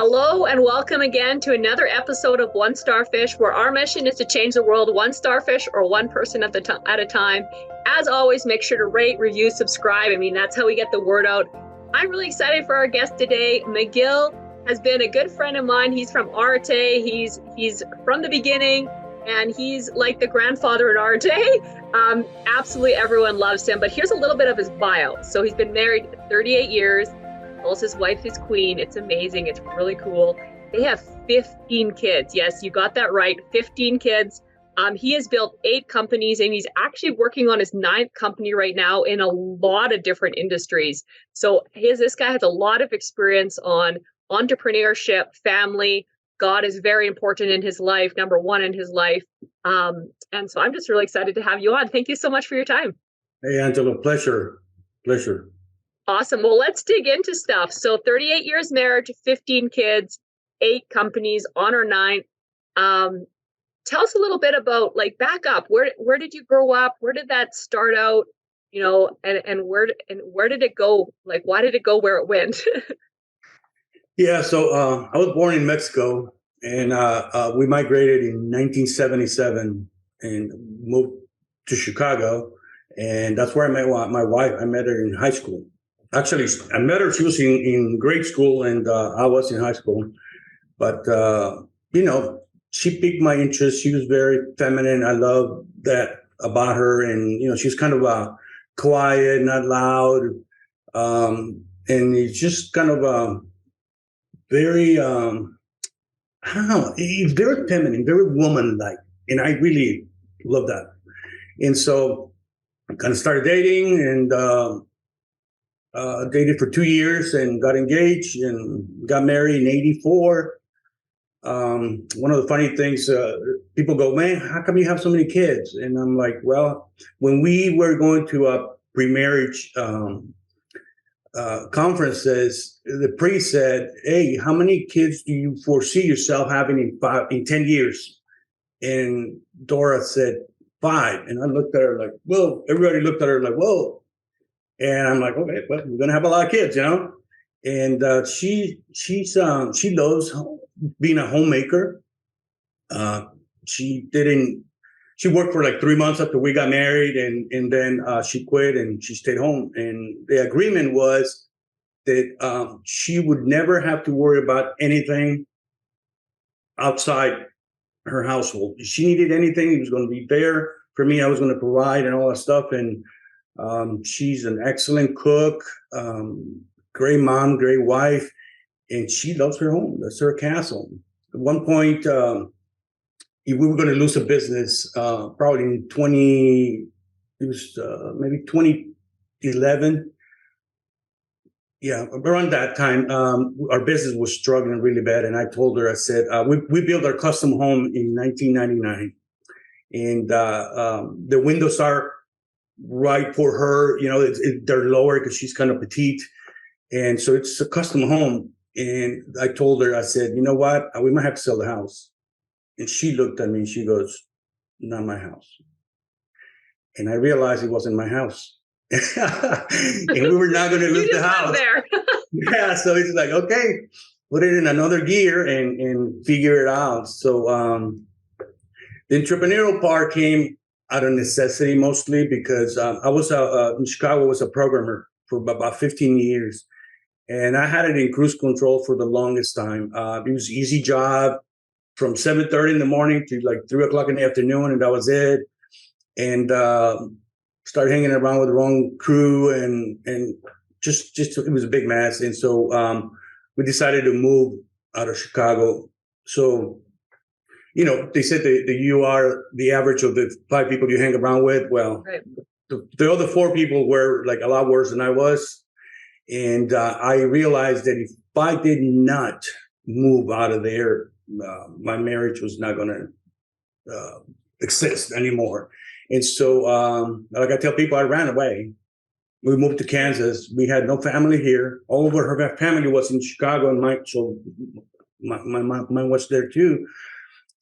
Hello and welcome again to another episode of One Starfish, where our mission is to change the world one starfish or one person at a time. As always, make sure to rate, review, subscribe. That's how we get the word out. I'm really excited for our guest today. Miguel has been a good friend of mine. He's from Arte. He's from the beginning, and he's like the grandfather in Arte. Absolutely everyone loves him. But here's a little bit of his bio. So he's been married 38 years. Calls his wife his queen. It's amazing. It's really cool. They have 15 kids. Yes, you got that right. 15 kids. He has built 8 companies, and he's actually working on his 9th company right now in a lot of different industries. So this guy has a lot of experience on entrepreneurship, family. God is very important in his life, number one in his life. And so I'm just really excited to have you on. Thank you so much for your time. Hey, Angela, pleasure. Awesome. Well, let's dig into stuff. So 38 years marriage, 15 kids, 8 companies, on our 9th. Tell us a little bit about, back up. Where did you grow up? Where did that start out? And where did it go? Why did it go where it went? Yeah, so I was born in Mexico, and we migrated in 1977 and moved to Chicago. And that's where I met my wife. I met her in high school. Actually, I met her. She was in grade school, and I was in high school. But, she piqued my interest. She was very feminine. I love that about her. And, she's kind of quiet, not loud. And it's just kind of very, I don't know, it's very feminine, very woman-like. And I really love that. And so I kind of started dating and dated for 2 years and got engaged and got married in 84. One of the funny things, people go, man, how come you have so many kids? And I'm like, well, when we were going to a pre-marriage conferences, the priest said, hey, how many kids do you foresee yourself having in 10 years? And Dora said, 5. And I looked at her like, whoa. Everybody looked at her like, whoa. And I'm like, okay, well, we're gonna have a lot of kids, And she loves being a homemaker. She worked for like 3 months after we got married, and then she quit and she stayed home. And the agreement was that she would never have to worry about anything outside her household. If she needed anything, he was going to be there for me. I was going to provide and all that stuff. And she's an excellent cook, great mom, great wife, and she loves her home. That's her castle. At one point, we were going to lose a business, probably in maybe 2011. Yeah, around that time, our business was struggling really bad. And I told her, I said, we built our custom home in 1999. And the windows are right for her. They're lower because she's kind of petite. And so it's a custom home. And I told her, I said, you know what? We might have to sell the house. And she looked at me and she goes, not my house. And I realized it wasn't my house. And we were not going to lose the house. There. Yeah, so it's like, okay, put it in another gear and figure it out. So the entrepreneurial part came out of necessity mostly because I was in Chicago, was a programmer for about 15 years. And I had it in cruise control for the longest time. It was an easy job from 7:30 in the morning to like 3 o'clock in the afternoon, and that was it. And started hanging around with the wrong crew, and just it was a big mess. And so we decided to move out of Chicago. So, they said that you are the average of the 5 people you hang around with. Well, right. The other 4 people were like a lot worse than I was. And I realized that if I did not move out of there, my marriage was not going to exist anymore. And so, like I tell people, I ran away. We moved to Kansas. We had no family here. All of her family was in Chicago, and mine was there too.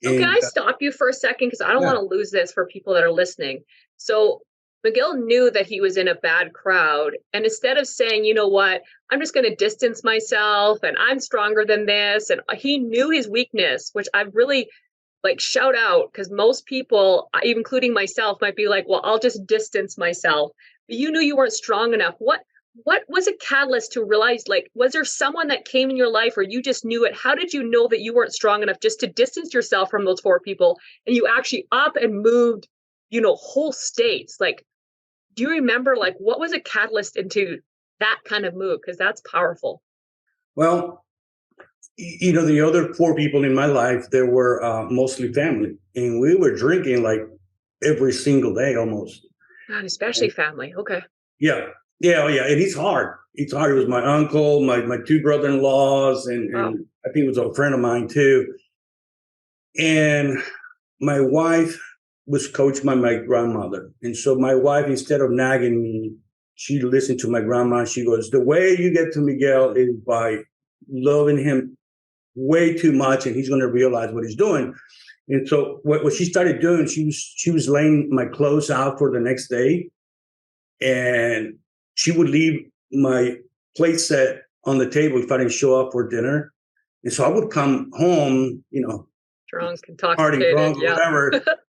So can I stop you for a second? Because I don't want to lose this for people that are listening. So Miguel knew that he was in a bad crowd. And instead of saying, you know what, I'm just going to distance myself and I'm stronger than this. And he knew his weakness, which I really like shout out, because most people, even including myself, might be like, well, I'll just distance myself. But you knew you weren't strong enough. What was a catalyst to realize, like, was there someone that came in your life or you just knew it? How did you know that you weren't strong enough just to distance yourself from those four people and you actually up and moved, whole states? Like, do you remember, like, what was a catalyst into that kind of move? Because that's powerful. Well, the other four people in my life, they were mostly family, and we were drinking like every single day almost. God, especially family. Okay. Yeah. Yeah. Oh, yeah. And it's hard. It's hard. It was my uncle, my two brother-in-laws, and I think it was a friend of mine too. And my wife was coached by my grandmother. And so my wife, instead of nagging me, she listened to my grandma. She goes, the way you get to Miguel is by loving him way too much, and he's going to realize what he's doing. And so what she started doing, she was laying my clothes out for the next day, and she would leave my plate set on the table if I didn't show up for dinner. And so I would come home, drunk, intoxicated, drunk, yeah. whatever.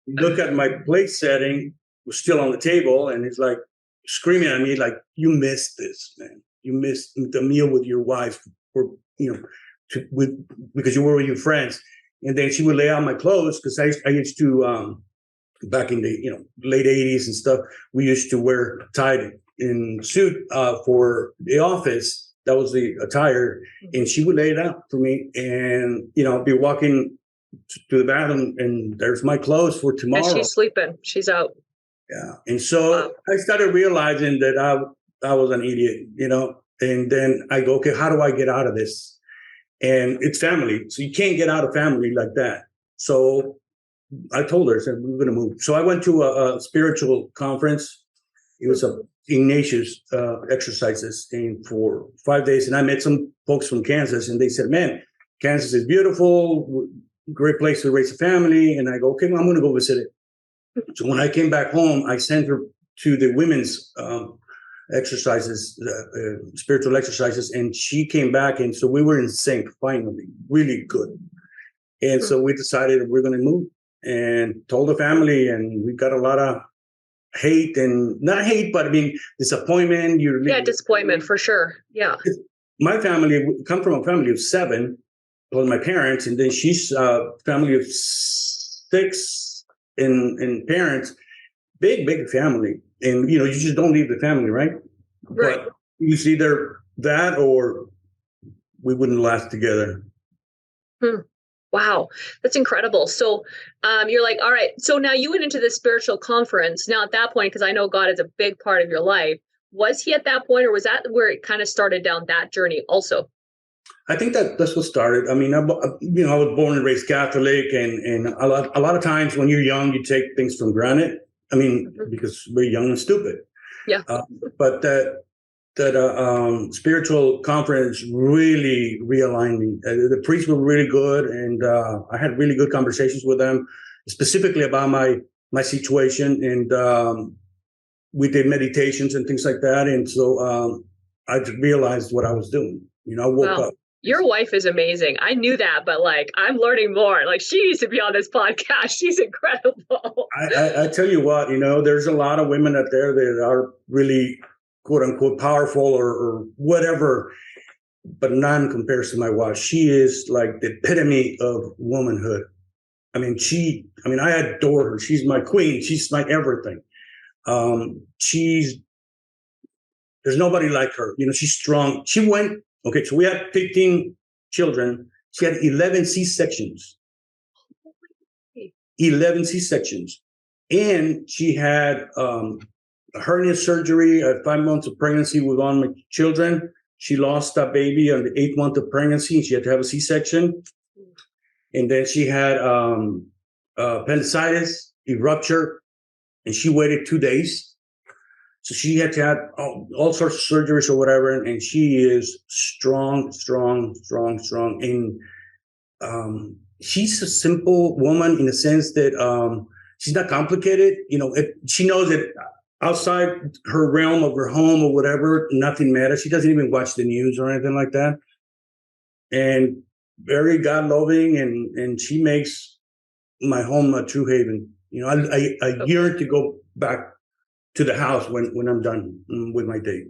Look at my plate setting, was still on the table, and it's like screaming at me, like, you missed this, man. You missed the meal with your wife, or because you were with your friends. And then she would lay out my clothes, because I used to back in the late 80s and stuff, we used to wear tied in suit for the office. That was the attire. And she would lay it out for me, and be walking to the bathroom, and there's my clothes for tomorrow. And she's sleeping. She's out. Yeah. And so I started realizing that I was an idiot, and then I go, okay, how do I get out of this? And it's family. So you can't get out of family like that. So I told her, I said, we're going to move. So I went to a spiritual conference. It was a Ignatius exercises for 5 days. And I met some folks from Kansas, and they said, man, Kansas is beautiful, great place to raise a family. And I go, okay, well, I'm going to go visit it. So when I came back home, I sent her to the women's exercises, spiritual exercises, and she came back, and so we were in sync finally, really good. And so we decided we're going to move, and told the family, and we got a lot of hate, and not hate, but I mean disappointment. Disappointment for sure. Yeah. My family come from a family of 7, plus my parents, and then she's a family of 6 in parents, big family. And, you just don't leave the family, right? Right. But it's either that or we wouldn't last together. Wow. That's incredible. So you're like, all right, so now you went into this spiritual conference. Now at that point, because I know God is a big part of your life, was he at that point, or was that where it kind of started down that journey also? I think that's what started. I mean, I was born and raised Catholic, and a lot of times when you're young, you take things for granted. I mean, because we're young and stupid. Yeah. But that spiritual conference really realigned me. The priests were really good, and I had really good conversations with them, specifically about my situation, and we did meditations and things like that. And so I realized what I was doing. I woke up. Your wife is amazing. I knew that, but like, I'm learning more. Like, she needs to be on this podcast. She's incredible. I tell you what, there's a lot of women out there that are really, quote unquote, powerful or whatever, but none compares to my wife. She is like the epitome of womanhood. I mean, I adore her. She's my queen. She's my everything. There's nobody like her. She's strong. Okay, so we had 15 children. She had 11 C-sections. 11 C-sections. And she had a hernia surgery at 5 months of pregnancy with one of my children. She lost that baby on the 8th month of pregnancy. She had to have a C-section. And then she had appendicitis, a rupture, and she waited 2 days. So she had to have all sorts of surgeries or whatever, and she is strong. And she's a simple woman in the sense that she's not complicated. She knows that outside her realm of her home or whatever, nothing matters. She doesn't even watch the news or anything like that. And very God loving, and she makes my home a true haven. You know, I yearn to go back to the house when I'm done with my day.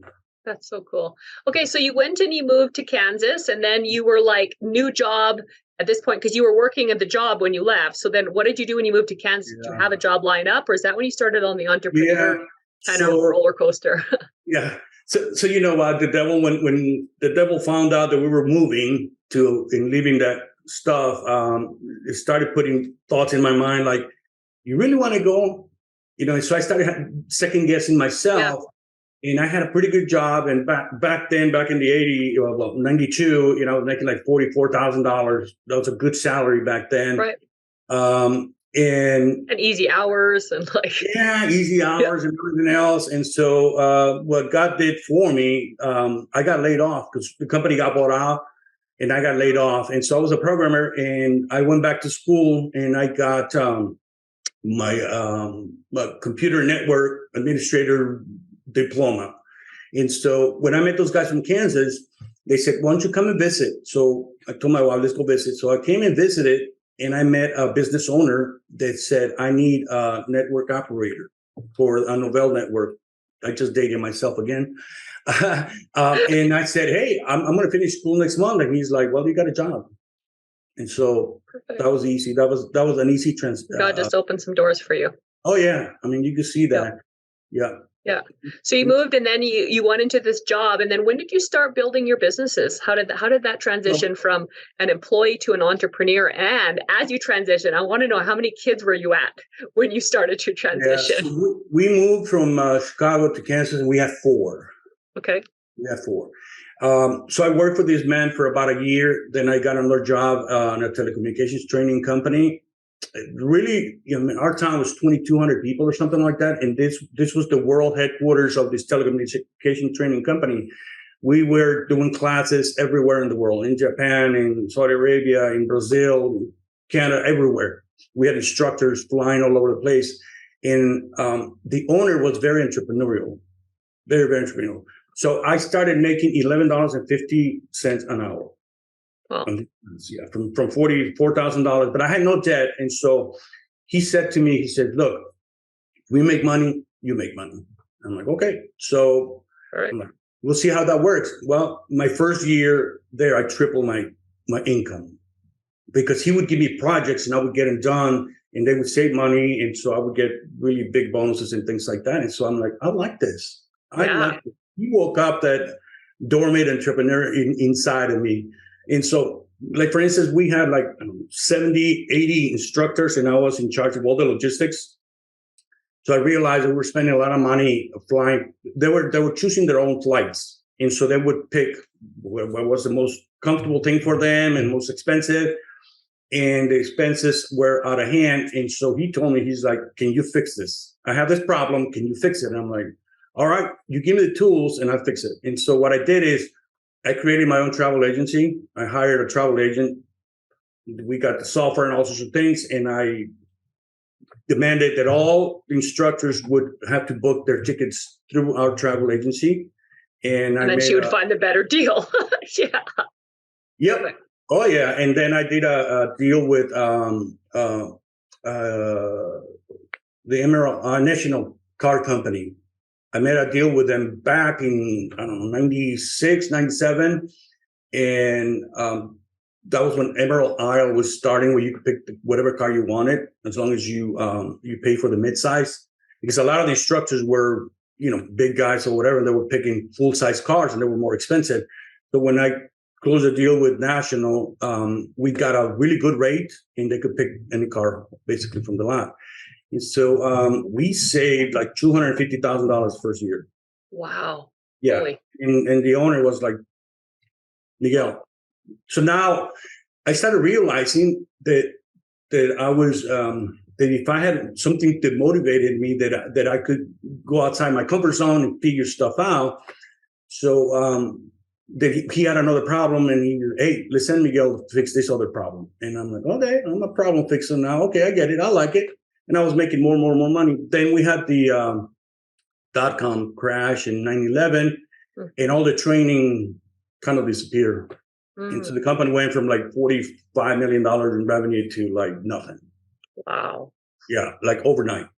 That's so cool. Okay, so you went and you moved to Kansas, and then you were like, new job at this point, because you were working at the job when you left. So then what did you do when you moved to Kansas? Did you have a job lined up, or is that when you started on the entrepreneur kind of roller coaster? Yeah. So you know what, the devil, when the devil found out that we were moving and leaving that stuff, it started putting thoughts in my mind like, you really want to go? You know, so I started second guessing myself. Yeah. And I had a pretty good job. And back then, back in the 92, you know, I was making like $44,000. That was a good salary back then. Right. And easy hours and easy hours and everything else. And so what God did for me, I got laid off because the company got bought out and I got laid off. And so I was a programmer, and I went back to school, and I got my computer network administrator diploma. And so when I met those guys from Kansas, they said, why don't you come and visit? So I told my wife, let's go visit. So I came and visited, and I met a business owner that said, I need a network operator for a Novell network. I just dated myself again. And I said, hey, I'm going to finish school next month. And he's like, well, you got a job. And so that was easy. That was an easy transition. God just opened some doors for you. Oh, yeah. I mean, you can see that. Yeah. Yeah. So you moved, and then you went into this job. And then when did you start building your businesses? How did that transition from an employee to an entrepreneur? And as you transition, I want to know, how many kids were you at when you started your transition? Yeah, so we moved from Chicago to Kansas, and we had 4. Okay. We had 4. So I worked for this man for about a year. Then I got another job in a telecommunications training company. Really, you know, our town was 2,200 people or something like that. And this was the world headquarters of this telecommunication training company. We were doing classes everywhere in the world, in Japan, in Saudi Arabia, in Brazil, Canada, everywhere. We had instructors flying all over the place. And the owner was very entrepreneurial, very, very entrepreneurial. So I started making $11.50 an hour. Wow. Yeah, from $44,000, but I had no debt. And so he said to me, he said, look, we make money, you make money. I'm like, okay. So I'm like, we'll see how that works. Well, my first year there, I tripled my income because he would give me projects and I would get them done and they would save money. And so I would get really big bonuses and things like that. And so I'm like, I like this. I like this. He woke up that dormant entrepreneur inside of me. And so, like, for instance, we had like 70, 80 instructors, and I was in charge of all the logistics. So I realized that we were spending a lot of money flying. They were choosing their own flights. And so they would pick what was the most comfortable thing for them and most expensive. And the expenses were out of hand. And so he told me, he's like, can you fix this? I have this problem. Can you fix it? And I'm like, all right, you give me the tools and I'll fix it. And so what I did is, I created my own travel agency. I hired a travel agent. We got the software and all sorts of things. And I demanded that all instructors would have to book their tickets through our travel agency. And then she would find a better deal. Yeah. Yep. Oh, yeah. And then I did a deal with the Emerald National Car Company. I made a deal with them back in, I don't know, 96, 97. And that was when Emerald Isle was starting, where you could pick whatever car you wanted, as long as you pay for the midsize. Because a lot of the instructors were, you know, big guys or whatever, and they were picking full-size cars and they were more expensive. So when I closed a deal with National, we got a really good rate and they could pick any car basically from the lot. And so we saved like $250,000 first year. Wow. Yeah. Really? And the owner was like, Miguel. So now I started realizing that I was, that if I had something that motivated me, that I could go outside my comfort zone and figure stuff out. So that he had another problem and hey, let's send Miguel to fix this other problem. And I'm like, okay, I'm a problem fixer now. Okay, I get it. I like it. And I was making more money. Then we had the dot-com crash and 9/11, and all the training kind of disappeared. And so the company went from like $45 million in revenue to like nothing. Wow. Yeah, like overnight.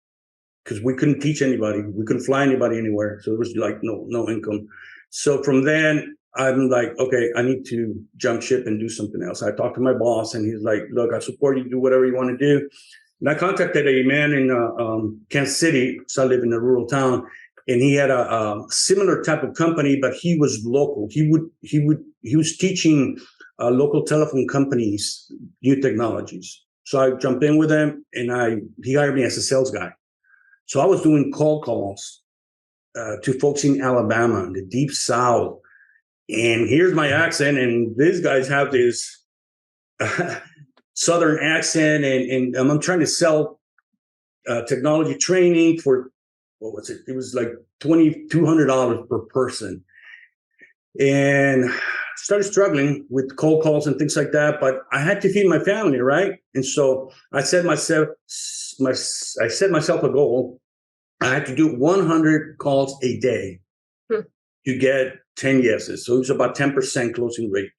Because we couldn't teach anybody. We couldn't fly anybody anywhere. So it was like no income. So from then, I'm like, okay, I need to jump ship and do something else. I talked to my boss, and he's like, look, I support you, do whatever you want to do. And I contacted a man in Kansas City, so I live in a rural town, and he had a similar type of company, but he was local. He was teaching local telephone companies new technologies. So I jumped in with him, and he hired me as a sales guy. So I was doing cold calls to folks in Alabama, in the deep South. And here's my accent, and these guys have this Southern accent, and I'm trying to sell technology training for, what was it? It was like $2,200 per person. And started struggling with cold calls and things like that, but I had to feed my family, right? And so I set myself a goal. I had to do 100 calls a day to get 10 yeses. So it was about 10% closing rate.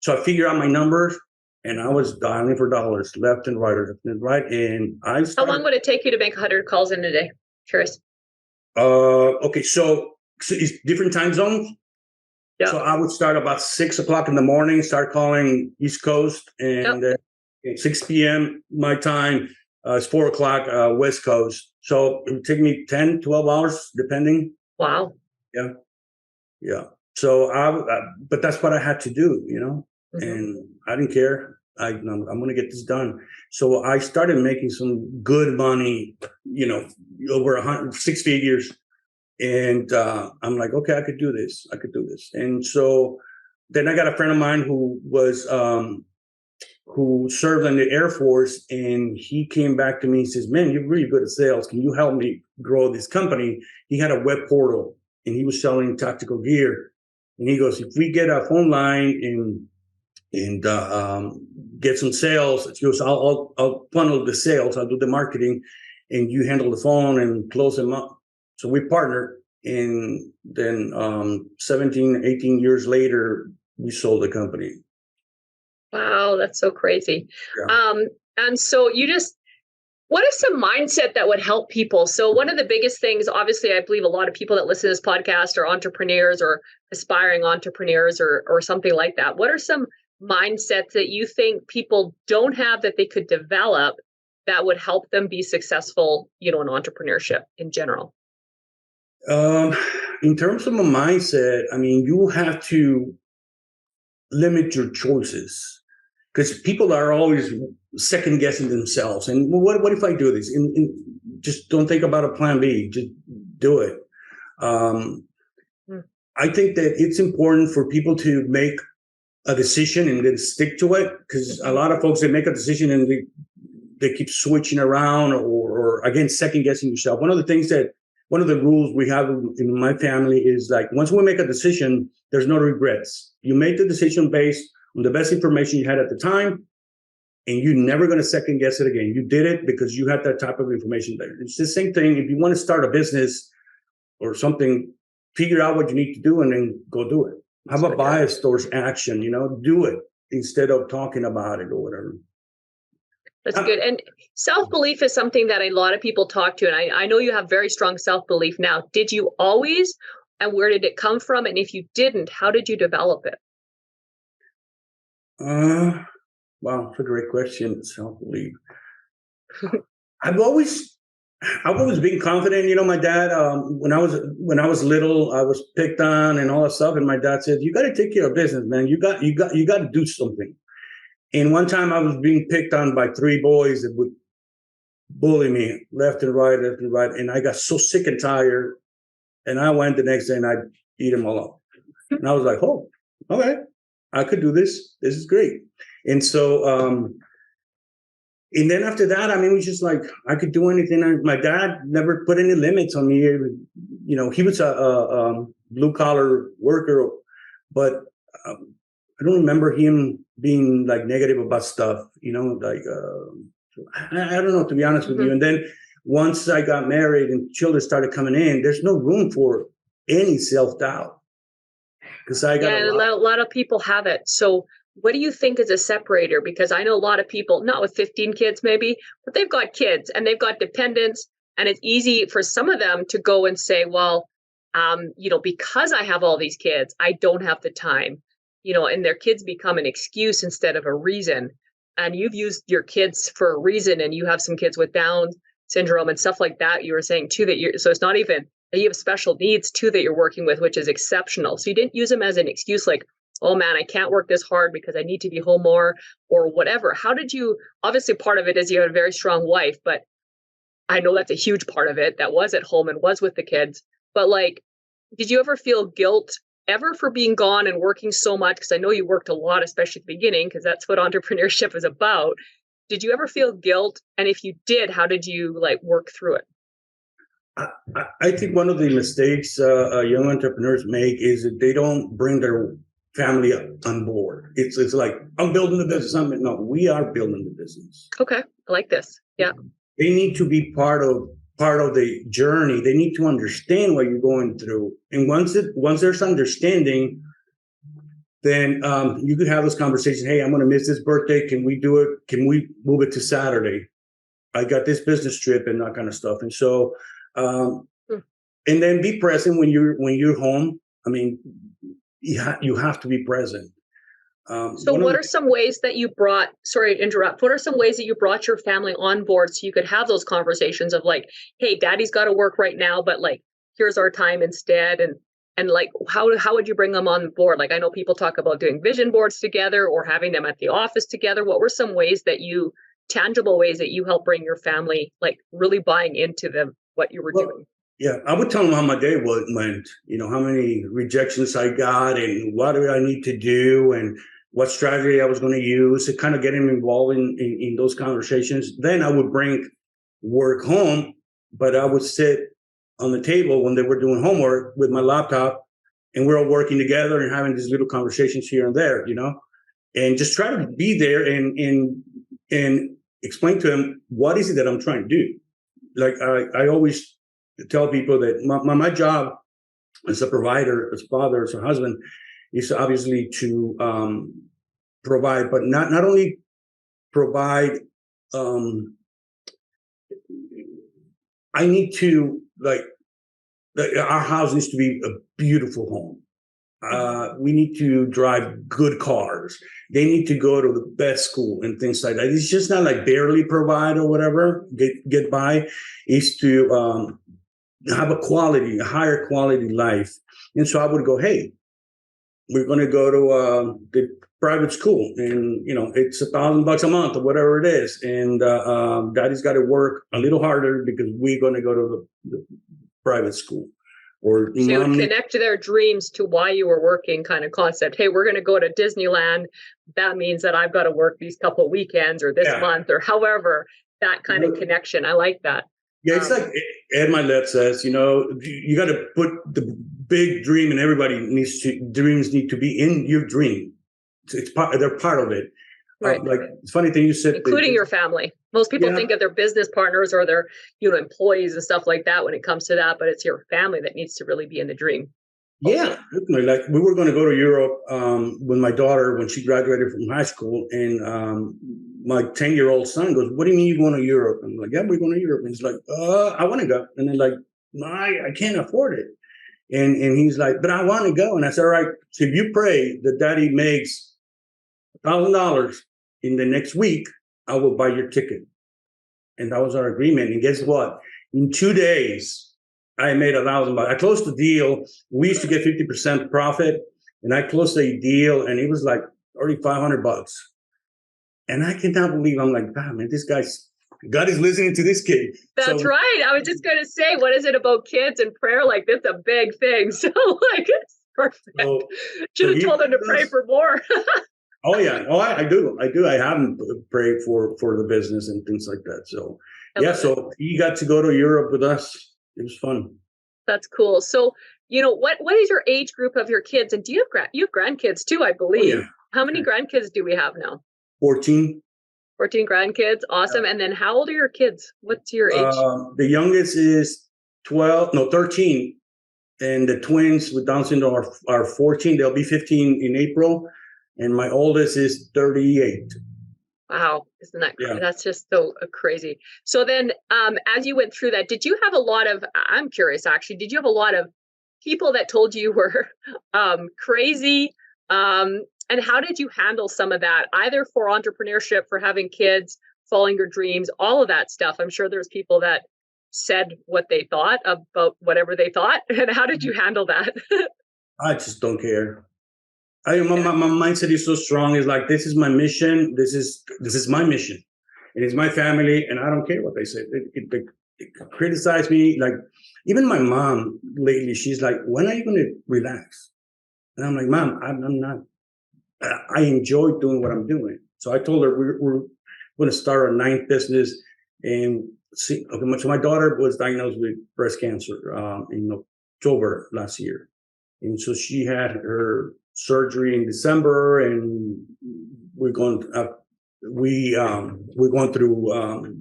So I figured out my numbers, and I was dialing for dollars left and right. And how long would it take you to make 100 calls in a day? Curious. Okay, so it's different time zones. Yeah. So I would start about 6 o'clock in the morning, start calling East Coast, and at 6 p.m. my time, it's 4 o'clock West Coast. So it would take me 10, 12 hours, depending. Wow. Yeah. Yeah. So but that's what I had to do, and I didn't care. I'm going to get this done. So I started making some good money, over 6 figures. And I'm like, okay, I could do this. And so then I got a friend of mine who served in the Air Force, and he came back to me and says, man, you're really good at sales. Can you help me grow this company? He had a web portal, and he was selling tactical gear. And he goes, if we get a phone line and get some sales, he goes, I'll funnel the sales. I'll do the marketing, and you handle the phone and close them up. So we partnered, and then 17, 18 years later, we sold the company. Wow, that's so crazy. Yeah. And so what is some mindset that would help people? So one of the biggest things, obviously, I believe a lot of people that listen to this podcast are entrepreneurs or aspiring entrepreneurs or something like that. What are some mindsets that you think people don't have that they could develop that would help them be successful, in entrepreneurship in general? In terms of a mindset, I mean, you have to limit your choices, because people are always second guessing themselves. And what if I do this? And just don't think about a plan B. Just do it. I think that it's important for people to make a decision and then stick to it, because a lot of folks, they make a decision and they keep switching around or again, second guessing yourself. One of the rules we have in my family is like, once we make a decision, there's no regrets. You make the decision based on the best information you had at the time, and you're never going to second guess it again. You did it because you had that type of information there. It's the same thing. If you want to start a business or something, figure out what you need to do and then go do it. Have a bias towards action, do it instead of talking about it or whatever. That's good. And self-belief is something that a lot of people talk to. And I know you have very strong self-belief now. Did you always? And where did it come from? And if you didn't, how did you develop it? Wow, that's a great question. Self-belief. I've always been confident. My dad, when I was little, I was picked on and all that stuff. And my dad said, you got to take care of business, man. You got to do something. And one time I was being picked on by 3 boys that would bully me left and right. And I got so sick and tired. And I went the next day and I beat them all up. And I was like, oh, okay, I could do this. This is great. And so, and then after that, it was just like, I could do anything. My dad never put any limits on me. He was a blue collar worker, but I don't remember him being like negative about stuff, I don't know, to be honest with you. And then once I got married and children started coming in, there's no room for any self-doubt because I got a lot of people have it. So what do you think is a separator? Because I know a lot of people, not with 15 kids maybe, but they've got kids and they've got dependents. And it's easy for some of them to go and say, well, because I have all these kids, I don't have the time, and their kids become an excuse instead of a reason. And you've used your kids for a reason, and you have some kids with Down syndrome and stuff like that. You were saying too so it's not even that you have special needs too that you're working with, which is exceptional. So you didn't use them as an excuse like, oh man, I can't work this hard because I need to be home more or whatever. How did you, obviously part of it is you had a very strong wife, but I know that's a huge part of it that was at home and was with the kids. But like, did you ever feel guilt ever for being gone and working so much? Because I know you worked a lot, especially at the beginning, because that's what entrepreneurship is about. Did you ever feel guilt? And if you did, how did you work through it? I think one of the mistakes young entrepreneurs make is that they don't bring their family on board. It's like, I'm building the business. No, we are building the business. Okay, I like this. Yeah, they need to be part of the journey. They need to understand what you're going through, and once there's understanding, then you could have this conversation. Hey, I'm going to miss this birthday. Can we do it? Can we move it to Saturday? I got this business trip and that kind of stuff. And so, and then be present when you're home. I mean, you have to be present. So what are some ways that you brought, sorry to interrupt, what are some ways that you brought your family on board so you could have those conversations of like, hey, daddy's got to work right now, but here's our time instead. And how would you bring them on board? I know people talk about doing vision boards together or having them at the office together. What were some ways that tangible ways that you helped bring your family, really buying into what you were doing? Yeah, I would tell them how my day went, how many rejections I got and what do I need to do and what strategy I was going to use to kind of get them involved in those conversations. Then I would bring work home, but I would sit on the table when they were doing homework with my laptop and we're all working together and having these little conversations here and there, and just try to be there and explain to them, what is it that I'm trying to do? I always tell people that my job as a provider, as a father, as a husband, is obviously to provide, but not only provide. I need to our house needs to be a beautiful home. We need to drive good cars. They need to go to the best school and things like that. It's just not barely provide or whatever, get by. It's to have a higher quality life. And so I would go, hey, we're going to go to the private school and, it's $1,000 a month or whatever it is. And daddy's got to work a little harder because we're going to go to the private school. Or so you would connect to their dreams to why you were working kind of concept. Hey, we're going to go to Disneyland. That means that I've got to work these couple of weekends or this month or however, that kind of connection. I like that. Yeah, it's like Ed Milet says, you got to put the big dream, and dreams need to be in your dream. They're part of it. Right. It's funny thing you said, including your family. Most people think of their business partners or their, employees and stuff like that when it comes to that, but it's your family that needs to really be in the dream. Yeah, definitely. We were going to go to Europe with my daughter when she graduated from high school, and my 10-year-old son goes, "What do you mean you're going to Europe?" I'm like, "Yeah, we're going to Europe." And he's like, "I want to go." And they're "No, I can't afford it." And he's like, "But I want to go." And I said, "All right, so if you pray that daddy makes $1,000 in the next week, I will buy your ticket." And that was our agreement. And guess what? In 2 days, I made $1,000. I closed the deal. We used to get 50% profit, and I closed a deal, and it was $3,500. And I cannot believe, I'm like, "Wow, man, this God is listening to this kid." That's right. I was just going to say, what is it about kids and prayer? That's a big thing. So it's perfect. Should have told him to pray for more. Oh yeah. Oh, I do. I haven't prayed for the business and things like that. So so he got to go to Europe with us. It was fun. That's cool. So, what is your age group of your kids? And do you have grandkids too, I believe? Oh, yeah. How many grandkids do we have now? 14. 14 grandkids. Awesome. And then how old are your kids? What's your age? The youngest is 13. And the twins with Down syndrome are 14. They'll be 15 in April. And my oldest is 38. Wow. Isn't that crazy? Yeah. That's just so crazy. So then as you went through that, did you have a lot of, I'm curious actually, did you have a lot of people that told you were crazy? And how did you handle some of that, either for entrepreneurship, for having kids, following your dreams, all of that stuff? I'm sure there's people that said what they thought about whatever they thought. And how did you handle that? I just don't care. My mindset is so strong. It's like, this is my mission. This is my mission. And it's my family. And I don't care what they say. They criticize me. Like, even my mom lately, she's like, when are you going to relax? And I'm like, Mom, I'm not. I enjoy doing what I'm doing. So I told her we're going to start our 9th business. And so my daughter was diagnosed with breast cancer in October last year. And so she had her surgery in December, and we're going through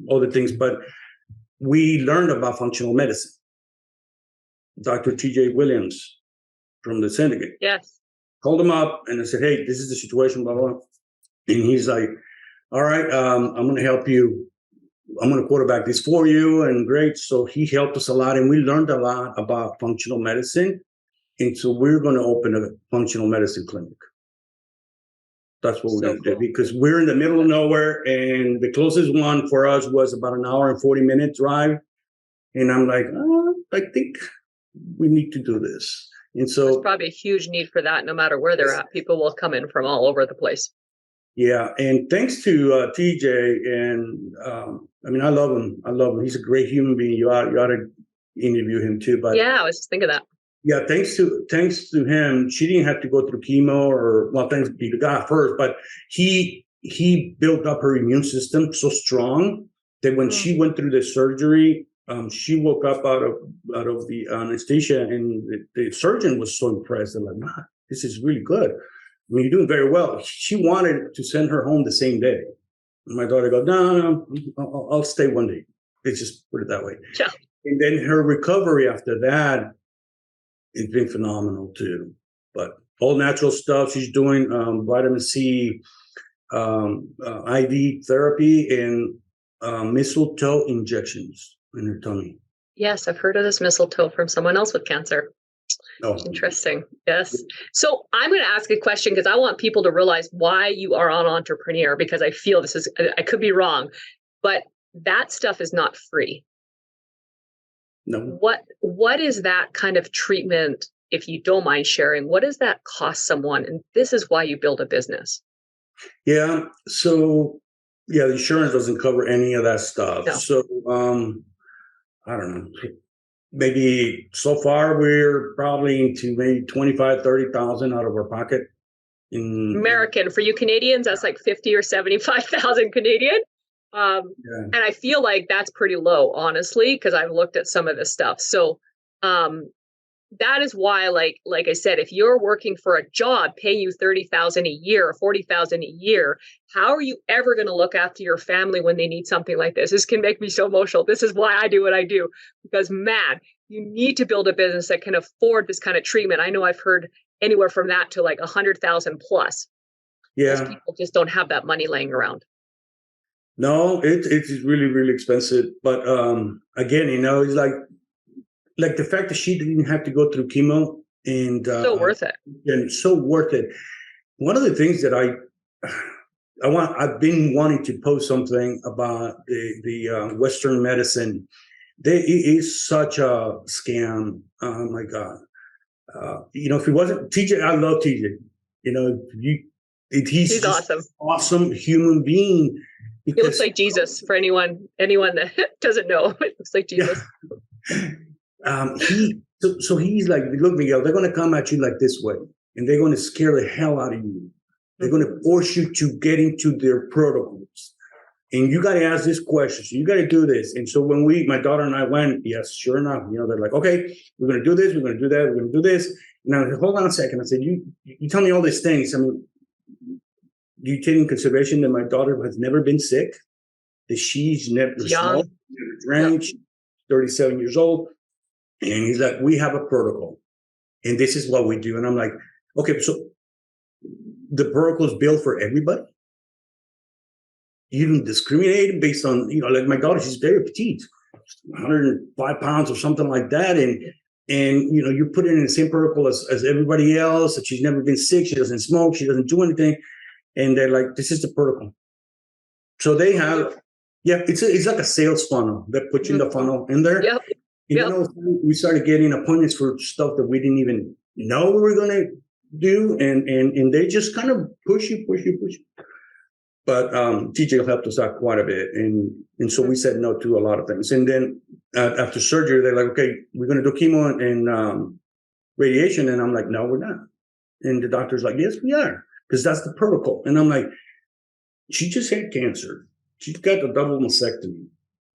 all the things, but we learned about functional medicine. Dr. TJ Williams from the syndicate. Yes. Called him up and I said, hey, this is the situation, blah, blah, blah. And he's like, all right, I'm going to help you. I'm going to quarterback this for you. And great. So he helped us a lot. And we learned a lot about functional medicine. And so we're going to open a functional medicine clinic. That's what we're going to do, because we're in the middle of nowhere. And the closest one for us was about an hour and 40-minute drive. And I'm like, I think we need to do this. And so there's probably a huge need for that no matter where they're at. People will come in from all over the place. Yeah. And thanks to TJ, and I love him. He's a great human being. You ought to interview him too. But yeah, I was just thinking that. Yeah, thanks to him, she didn't have to go through chemo thanks be to God first, but he built up her immune system so strong that when she went through the surgery, she woke up out of the anesthesia, and the surgeon was so impressed. They're like, "Wow, this is really good. I mean, you're doing very well." She wanted to send her home the same day. And my daughter goes, "No, I'll stay one day." Let's just put it that way. Yeah. And then her recovery after that, it's been phenomenal too. But all natural stuff. She's doing vitamin C, IV therapy, and mistletoe injections in her tummy. Yes, I've heard of this mistletoe from someone else with cancer. Oh, interesting. Yes. So I'm going to ask a question because I want people to realize why you are an entrepreneur, because I feel I could be wrong, but that stuff is not free. No. What is that kind of treatment, if you don't mind sharing? What does that cost someone? And this is why you build a business. Yeah. So the insurance doesn't cover any of that stuff. No. So I don't know. Maybe so far we're probably into maybe 25,000, 30,000 out of our pocket. American. For you Canadians, that's like 50 or 75,000 Canadian. And I feel like that's pretty low, honestly, because I've looked at some of this stuff. So that is why, like I said, if you're working for a job paying you 30,000 a year or 40,000 a year, how are you ever going to look after your family when they need something like this? This can make me so emotional. This is why I do what I do, because man, you need to build a business that can afford this kind of treatment. I know I've heard anywhere from that to like 100,000 plus. Yeah. Most people just don't have that money laying around. No, it is really, really expensive. But again, it's like the fact that she didn't have to go through chemo, and so worth it. And so worth it. One of the things that I've been wanting to post something about the Western medicine. It is such a scam. Oh my God. If it wasn't TJ, I love TJ. He's just awesome. Awesome human being. He looks like Jesus. For anyone that doesn't know, it looks like Jesus. Yeah. He's like, look, Miguel, they're going to come at you like this way, and they're going to scare the hell out of you. They're going to force you to get into their protocols, and you got to ask this question. So you got to do this. And so when my daughter and I went, yes, sure enough, they're like, okay, we're going to do this, we're going to do that, we're going to do this. Now, hold on a second. I said, you tell me all these things. I mean, you take in consideration that my daughter has never been sick, that she's never smoked, never drank, she's 37 years old. And he's like, we have a protocol and this is what we do. And I'm like, okay, so the protocol is built for everybody. You don't discriminate based on, like my daughter, she's very petite, 105 pounds or something like that. And you put it in the same protocol as everybody else, that she's never been sick, she doesn't smoke, she doesn't do anything. And they're like, this is the protocol. So they have, it's like a sales funnel that puts you in the funnel in there. Yep. We started getting appointments for stuff that we didn't even know we were going to do. And they just kind of push you. But TJ helped us out quite a bit. And so we said no to a lot of things. And then after surgery, they're like, okay, we're going to do chemo and radiation. And I'm like, no, we're not. And the doctor's like, yes, we are. Because that's the protocol. And I'm like, she just had cancer. She's got a double mastectomy.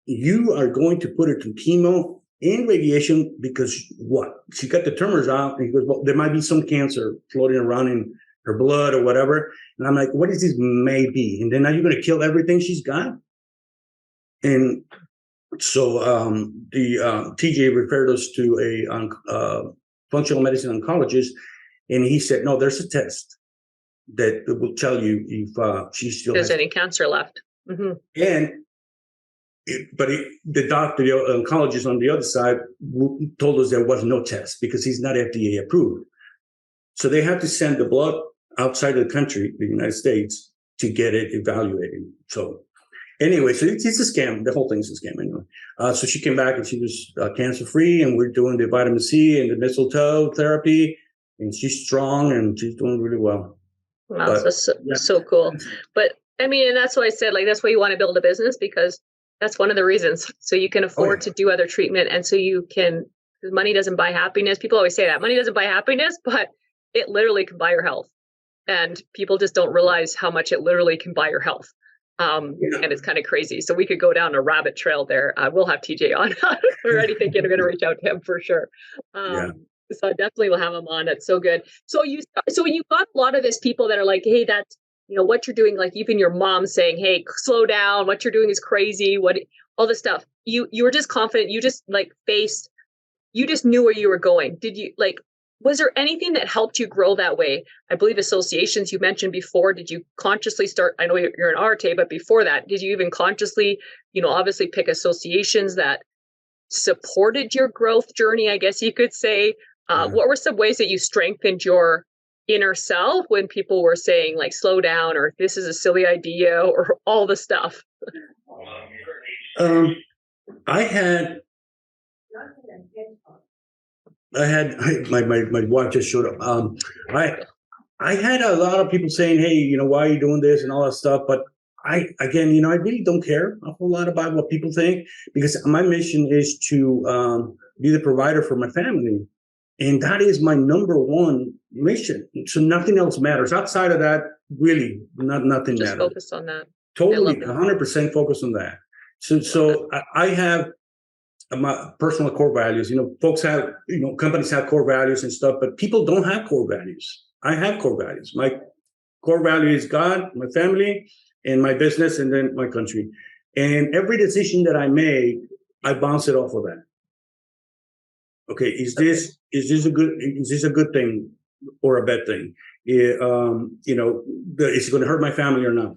You are going to put her to chemo and radiation because what? She got the tumors out. And he goes, well, there might be some cancer floating around in her blood or whatever. And I'm like, what is this maybe? And then are you going to kill everything she's got? And so the TJ referred us to a functional medicine oncologist. And he said, no, there's a test that will tell you if she still has any cancer left. Mm-hmm. And the doctor, the oncologist on the other side, told us there was no test because he's not FDA approved. So they have to send the blood outside of the country, the United States, to get it evaluated. So anyway, so it's a scam. The whole thing's a scam anyway. So she came back and she was cancer-free, and we're doing the vitamin C and the mistletoe therapy, and she's strong and she's doing really well. Wow, so cool. But I mean, and that's why I said, like, that's why you want to build a business, because that's one of the reasons. So you can afford to do other treatment. And so you can, because money doesn't buy happiness. People always say that money doesn't buy happiness, but it literally can buy your health. And people just don't realize how much it literally can buy your health. And it's kind of crazy. So we could go down a rabbit trail there. We'll have TJ on. We're already thinking we're going to reach out to him for sure. So I definitely will have him on. That's so good. So when you got a lot of these people that are like, hey, that's, what you're doing, like even your mom saying, hey, slow down, what you're doing is crazy, all this stuff. You were just confident. You just you just knew where you were going. Did you was there anything that helped you grow that way? I believe associations you mentioned before. Did you consciously start? I know you're an RTA, but before that, did you even consciously, obviously pick associations that supported your growth journey, I guess you could say? What were some ways that you strengthened your inner self when people were saying like, slow down, or this is a silly idea, or all the stuff? I had my wife just showed up. I had a lot of people saying, hey, why are you doing this and all that stuff. But I really don't care a whole lot about what people think, because my mission is to be the provider for my family. And that is my number one mission. So nothing else matters. Outside of that, really, nothing just matters. Focus on that. Totally, 100% focus on that. So I have my personal core values. Folks have, companies have core values and stuff, but people don't have core values. I have core values. My core value is God, my family, and my business, and then my country. And every decision that I make, I bounce it off of that. Okay, is this a good thing or a bad thing? Is it going to hurt my family or not?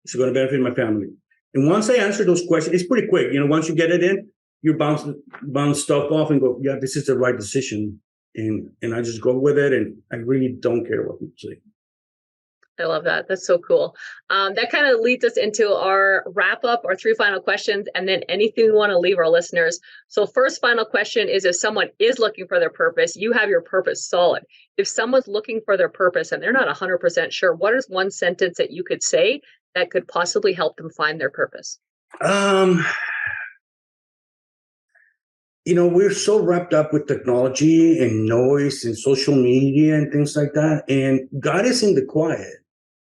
Is it going to benefit my family? And once I answer those questions, it's pretty quick. Once you get it in, you bounce stuff off and go, yeah, this is the right decision. And I just go with it, and I really don't care what people say. I love that. That's so cool. That kind of leads us into our wrap up, our 3 final questions, and then anything we want to leave our listeners. So first final question is, if someone is looking for their purpose, you have your purpose solid. If someone's looking for their purpose and they're not 100% sure, what is one sentence that you could say that could possibly help them find their purpose? We're so wrapped up with technology and noise and social media and things like that. And God is in the quiet.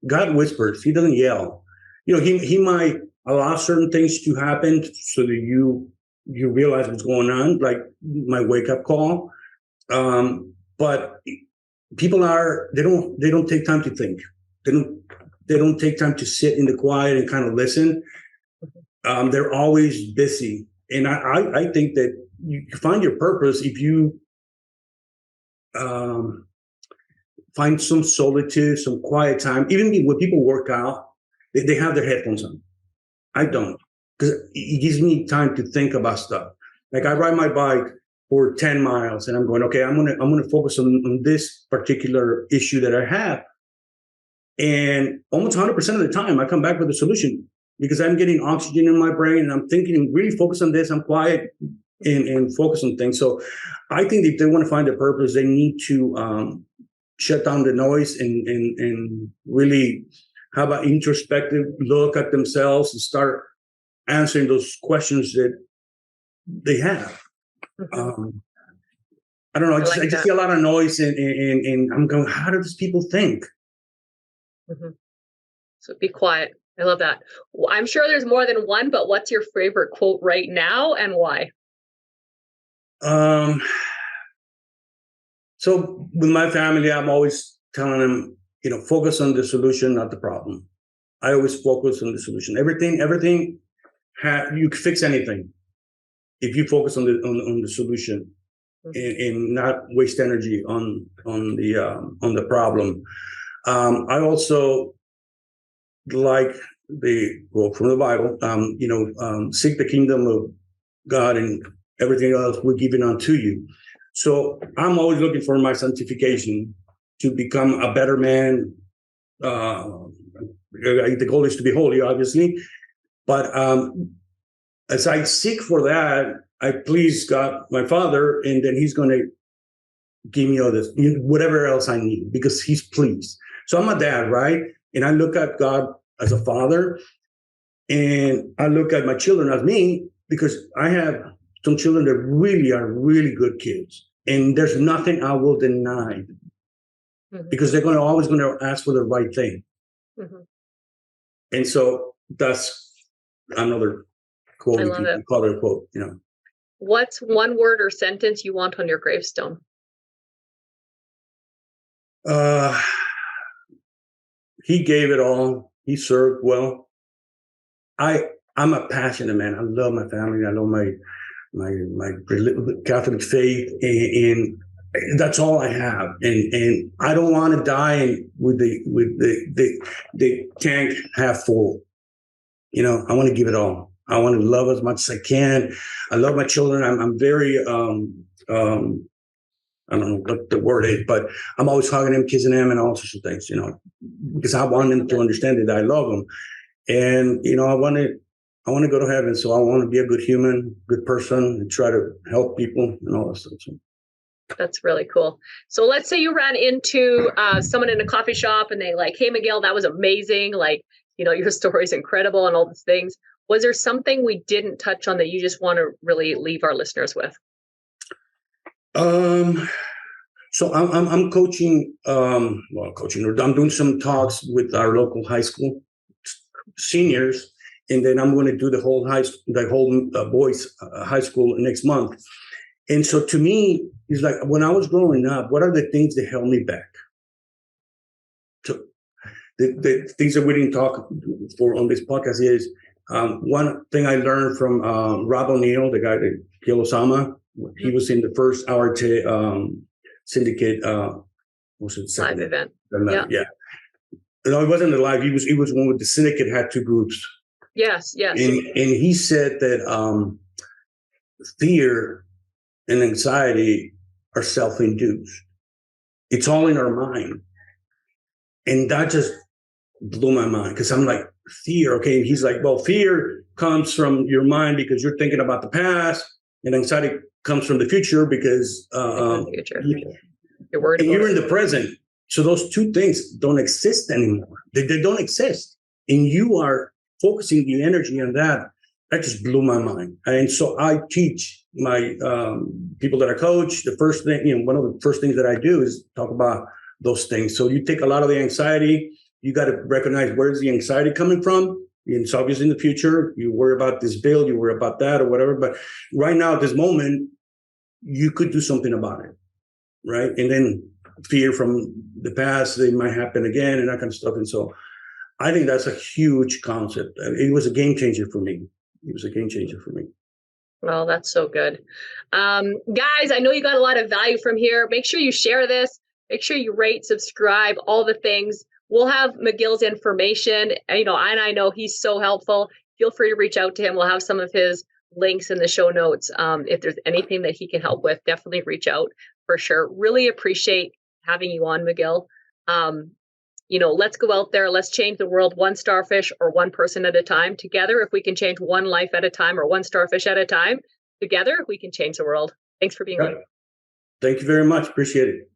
God whispers. He doesn't yell. He might allow certain things to happen so that you realize what's going on, like my wake up call. But people they don't take time to think. they don't take time to sit in the quiet and kind of listen. They're always busy. And I think that you find your purpose if you find some solitude, some quiet time. Even when people work out, they have their headphones on. I don't, because it gives me time to think about stuff. Like I ride my bike for 10 miles and I'm going, okay, I'm gonna focus on this particular issue that I have. And almost 100% of the time I come back with a solution because I'm getting oxygen in my brain and I'm thinking and really focus on this. I'm quiet and focus on things. So I think if they want to find a purpose, they need to shut down the noise and really have an introspective look at themselves and start answering those questions that they have. I don't know. I just see a lot of noise and I'm going, how do these people think? So be quiet. I love that. I'm sure there's more than one, but what's your favorite quote right now and why? So with my family, I'm always telling them, focus on the solution, not the problem. I always focus on the solution. Everything, you can fix anything if you focus on the solution and not waste energy on the problem. I also like the quote from the Bible, seek the kingdom of God and everything else will give it unto you. So I'm always looking for my sanctification to become a better man. The goal is to be holy, obviously. But as I seek for that, I please God, my Father, and then He's going to give me all this, whatever else I need, because He's pleased. So I'm a dad, right? And I look at God as a father, and I look at my children as me, because I have some children that really are really good kids. And there's nothing I will deny because they're always going to ask for the right thing. And so that's another quote. You can call it a quote, What's one word or sentence you want on your gravestone? He gave it all. He served well. I'm a passionate man. I love my family. I love my Catholic faith, and that's all I have. And I don't want to die with the tank half full. I want to give it all. I want to love as much as I can. I love my children. I'm very I don't know what the word is, but I'm always hugging them, kissing them, and all sorts of things, because I want them to understand that I love them. And, I want to go to heaven. So I want to be a good human, good person, and try to help people and all that stuff. So. That's really cool. So let's say you ran into someone in a coffee shop and they like, hey, Miguel, that was amazing. Like, your story is incredible and all these things. Was there something we didn't touch on that you just want to really leave our listeners with? So I'm coaching, I'm doing some talks with our local high school seniors, and then I'm going to do the whole boys high school next month. And so to me, it's like when I was growing up, what are the things that held me back? So the things that we didn't talk for on this podcast is one thing I learned from Rob O'Neill, the guy that killed Osama. He was in the first RT syndicate. Live event. Yeah. No, it wasn't a live. He was one with the syndicate had two groups. Yes. And he said that fear and anxiety are self-induced. It's all in our mind. And that just blew my mind because I'm like, fear. Okay. And he's like, well, fear comes from your mind because you're thinking about the past, and anxiety comes from the future because you're worried and you're in the present. So those two things don't exist anymore. They don't exist. And you are focusing the energy on that. That just blew my mind. And so I teach my people that I coach, the first thing, one of the first things that I do is talk about those things. So you take a lot of the anxiety, you got to recognize where's the anxiety coming from. It's obviously in the future. You worry about this bill, you worry about that or whatever. But right now, at this moment, you could do something about it, right? And then fear from the past, they might happen again and that kind of stuff. And so I think that's a huge concept. It was a game changer for me. It was a game changer for me. Well, that's so good. Guys, I know you got a lot of value from here. Make sure you share this. Make sure you rate, subscribe, all the things. We'll have Miguel's information, and I know he's so helpful. Feel free to reach out to him. We'll have some of his links in the show notes. If there's anything that he can help with, definitely reach out for sure. Really appreciate having you on, Miguel. Let's go out there. Let's change the world one starfish or one person at a time. Together, if we can change one life at a time or one starfish at a time, together, we can change the world. Thanks for being on. Thank you very much. Appreciate it.